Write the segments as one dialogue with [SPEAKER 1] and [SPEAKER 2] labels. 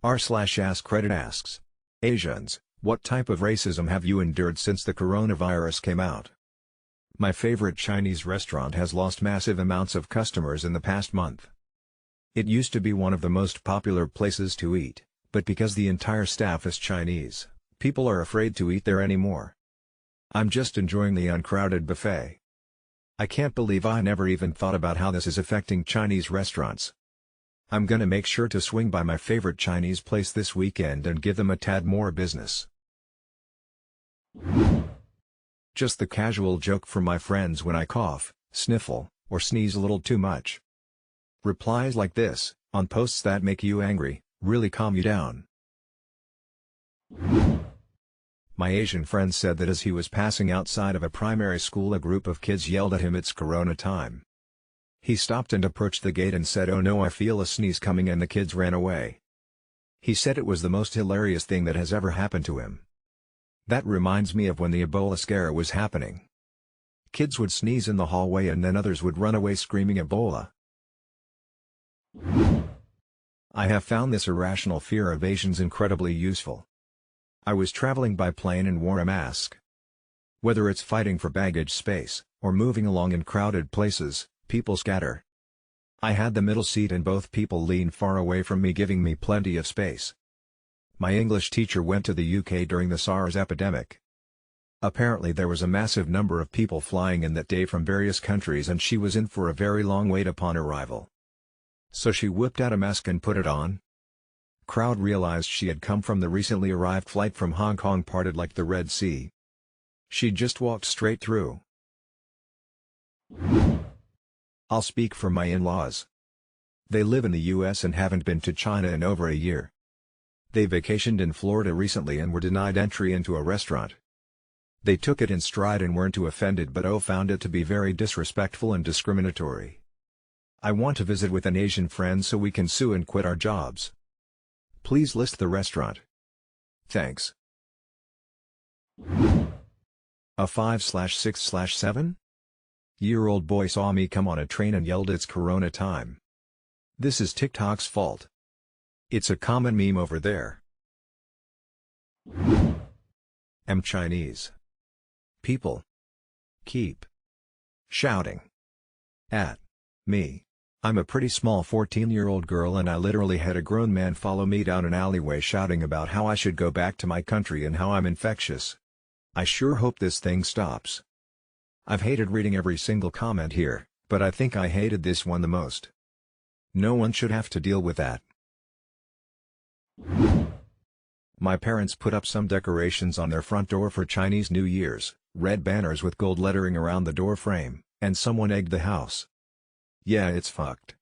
[SPEAKER 1] r/AskReddit asks. Asians, what type of racism have you endured since the coronavirus came out? My favorite Chinese restaurant has lost massive amounts of customers in the past month. It used to be one of the most popular places to eat, but because the entire staff is Chinese, people are afraid to eat there anymore. I'm just enjoying the uncrowded buffet. I can't believe I never even thought about how this is affecting Chinese restaurants. I'm gonna make sure to swing by my favorite Chinese place this weekend and give them a tad more business. Just the casual joke from my friends when I cough, sniffle, or sneeze a little too much. Replies like this, on posts that make you angry, really calm you down. My Asian friend said that as he was passing outside of a primary school, a group of kids yelled at him, "It's Corona time." He stopped and approached the gate and said, "Oh no, I feel a sneeze coming," and the kids ran away. He said it was the most hilarious thing that has ever happened to him. That reminds me of when the Ebola scare was happening. Kids would sneeze in the hallway and then others would run away screaming Ebola. I have found this irrational fear of Asians incredibly useful. I was traveling by plane and wore a mask. Whether it's fighting for baggage space, or moving along in crowded places, people scatter. I had the middle seat and both people leaned far away from me, giving me plenty of space. My English teacher went to the UK during the SARS epidemic. Apparently there was a massive number of people flying in that day from various countries and she was in for a very long wait upon arrival. So she whipped out a mask and put it on. Crowd realized she had come from the recently arrived flight from Hong Kong, parted like the Red Sea. She just walked straight through. I'll speak for my in-laws. They live in the US and haven't been to China in over a year. They vacationed in Florida recently and were denied entry into a restaurant. They took it in stride and weren't too offended, but found it to be very disrespectful and discriminatory. I want to visit with an Asian friend so we can sue and quit our jobs. Please list the restaurant. Thanks. A 5/6/7-year-old boy saw me come on a train and yelled, "It's Corona time." This is TikTok's fault. It's a common meme over there. I'm Chinese. People keep shouting at me. I'm a pretty small 14-year-old girl and I literally had a grown man follow me down an alleyway shouting about how I should go back to my country and how I'm infectious. I sure hope this thing stops. I've hated reading every single comment here, but I think I hated this one the most. No one should have to deal with that. My parents put up some decorations on their front door for Chinese New Year's, red banners with gold lettering around the door frame, and someone egged the house. Yeah, it's fucked.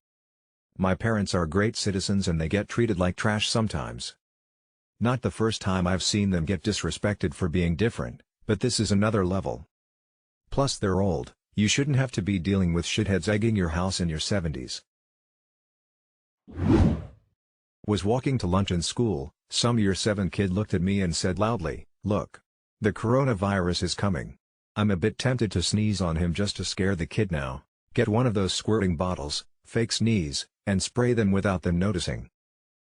[SPEAKER 1] My parents are great citizens and they get treated like trash sometimes. Not the first time I've seen them get disrespected for being different, but this is another level. Plus they're old, you shouldn't have to be dealing with shitheads egging your house in your 70s. Was walking to lunch in school, some year 7 kid looked at me and said loudly, "Look. The coronavirus is coming." I'm a bit tempted to sneeze on him just to scare the kid now. Get one of those squirting bottles, fake sneeze, and spray them without them noticing.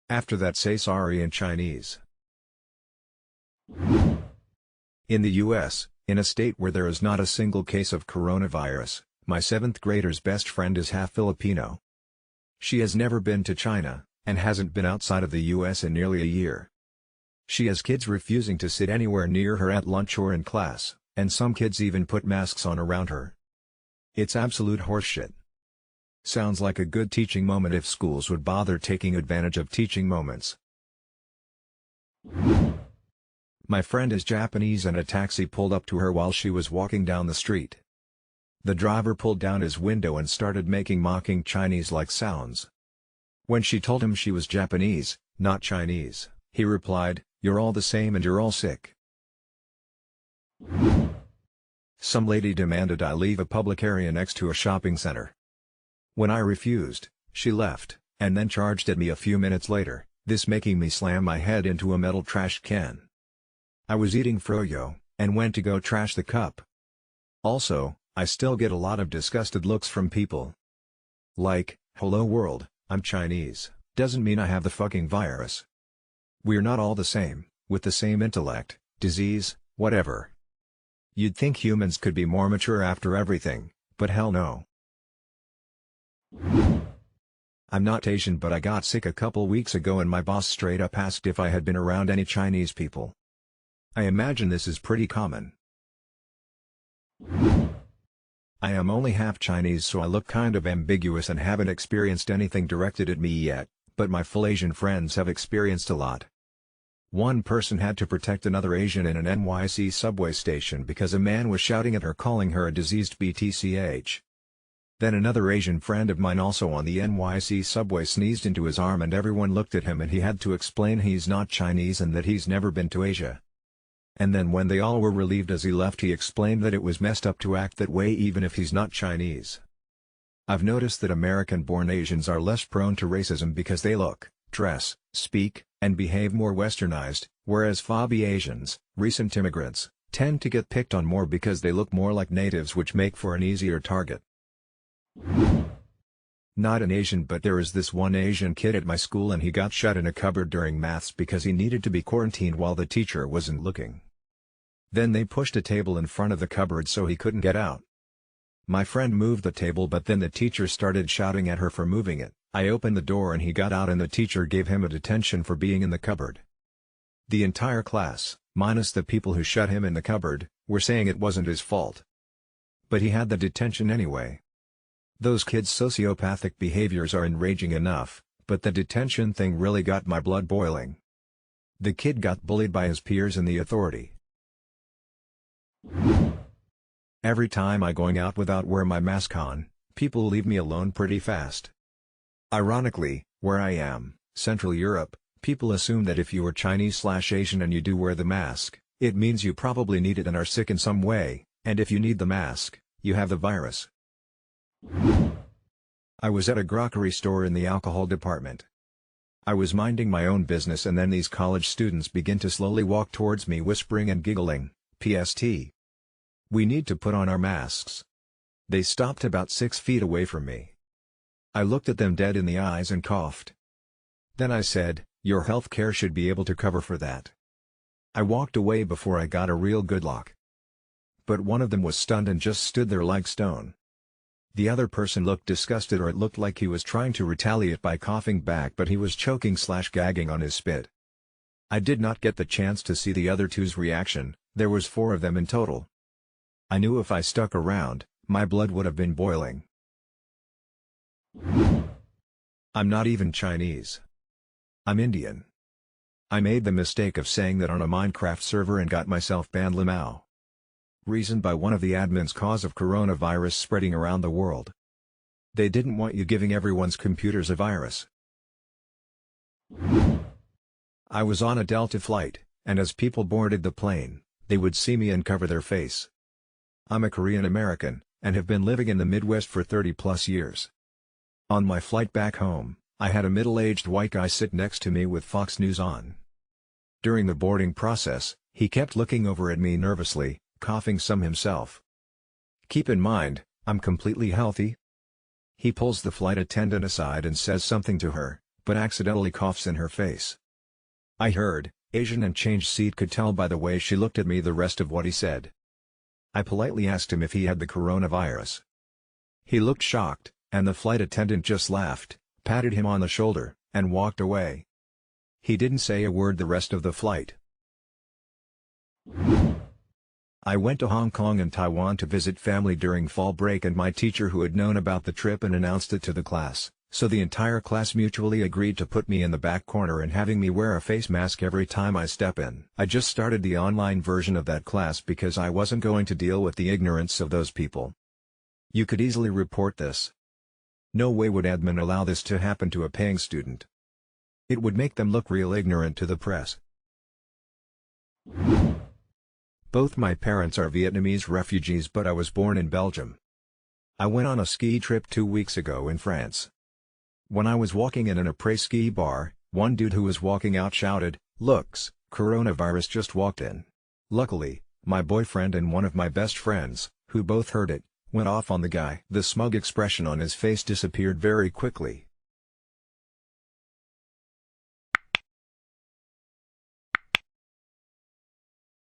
[SPEAKER 1] After that, say sorry in Chinese. In the US, in a state where there is not a single case of coronavirus, my 7th grader's best friend is half Filipino. She has never been to China, and hasn't been outside of the US in nearly a year. She has kids refusing to sit anywhere near her at lunch or in class, and some kids even put masks on around her. It's absolute horseshit. Sounds like a good teaching moment if schools would bother taking advantage of teaching moments. My friend is Japanese and a taxi pulled up to her while she was walking down the street. The driver pulled down his window and started making mocking Chinese-like sounds. When she told him she was Japanese, not Chinese, he replied, "You're all the same and you're all sick." Some lady demanded I leave a public area next to a shopping center. When I refused, she left, and then charged at me a few minutes later, this making me slam my head into a metal trash can. I was eating froyo, and went to go trash the cup. Also, I still get a lot of disgusted looks from people. Like, "Hello world, I'm Chinese, doesn't mean I have the fucking virus." We're not all the same, with the same intellect, disease, whatever. You'd think humans could be more mature after everything, but hell no. I'm not Asian, but I got sick a couple weeks ago and my boss straight up asked if I had been around any Chinese people. I imagine this is pretty common. I am only half Chinese, so I look kind of ambiguous and haven't experienced anything directed at me yet, but my full Asian friends have experienced a lot. One person had to protect another Asian in an NYC subway station because a man was shouting at her, calling her a diseased BTCH. Then another Asian friend of mine also on the NYC subway sneezed into his arm and everyone looked at him and he had to explain he's not Chinese and that he's never been to Asia. And then when they all were relieved as he left, he explained that it was messed up to act that way even if he's not Chinese. I've noticed that American-born Asians are less prone to racism because they look, dress, speak, and behave more westernized, whereas FOBI Asians, recent immigrants, tend to get picked on more because they look more like natives, which make for an easier target. Not an Asian, but there is this one Asian kid at my school and he got shut in a cupboard during maths because he needed to be quarantined while the teacher wasn't looking. Then they pushed a table in front of the cupboard so he couldn't get out. My friend moved the table, but then the teacher started shouting at her for moving it. I opened the door and he got out and the teacher gave him a detention for being in the cupboard. The entire class, minus the people who shut him in the cupboard, were saying it wasn't his fault. But he had the detention anyway. Those kids' sociopathic behaviors are enraging enough, but the detention thing really got my blood boiling. The kid got bullied by his peers and the authority. Every time I'm going out without wear my mask on, people leave me alone pretty fast. Ironically, where I am, Central Europe, people assume that if you are Chinese/Asian and you do wear the mask, it means you probably need it and are sick in some way, and if you need the mask, you have the virus. I was at a grocery store in the alcohol department. I was minding my own business and then these college students begin to slowly walk towards me whispering and giggling, "PST. We need to put on our masks." They stopped about 6 feet away from me. I looked at them dead in the eyes and coughed. Then I said, "Your healthcare should be able to cover for that." I walked away before I got a real good look. But one of them was stunned and just stood there like stone. The other person looked disgusted, or it looked like he was trying to retaliate by coughing back, but he was choking/gagging on his spit. I did not get the chance to see the other two's reaction. There was 4 of them in total. I knew if I stuck around, my blood would have been boiling. I'm not even Chinese. I'm Indian. I made the mistake of saying that on a Minecraft server and got myself banned. Limao. Reasoned by one of the admins, cause of coronavirus spreading around the world. They didn't want you giving everyone's computers a virus. I was on a Delta flight, and as people boarded the plane, they would see me and cover their face. I'm a Korean American, and have been living in the Midwest for 30+ years. On my flight back home, I had a middle-aged white guy sit next to me with Fox News on. During the boarding process, he kept looking over at me nervously, coughing some himself. Keep in mind, I'm completely healthy. He pulls the flight attendant aside and says something to her, but accidentally coughs in her face. I heard, Asian and changed seat, could tell by the way she looked at me the rest of what he said. I politely asked him if he had the coronavirus. He looked shocked, and the flight attendant just laughed, patted him on the shoulder, and walked away. He didn't say a word the rest of the flight. I went to Hong Kong and Taiwan to visit family during fall break, and my teacher who had known about the trip and announced it to the class, so the entire class mutually agreed to put me in the back corner and having me wear a face mask every time I step in. I just started the online version of that class because I wasn't going to deal with the ignorance of those people. You could easily report this. No way would admin allow this to happen to a paying student. It would make them look real ignorant to the press. Both my parents are Vietnamese refugees, but I was born in Belgium. I went on a ski trip 2 weeks ago in France. When I was walking in an après-ski bar, one dude who was walking out shouted, "Looks, coronavirus just walked in." Luckily, my boyfriend and one of my best friends, who both heard it, went off on the guy. The smug expression on his face disappeared very quickly.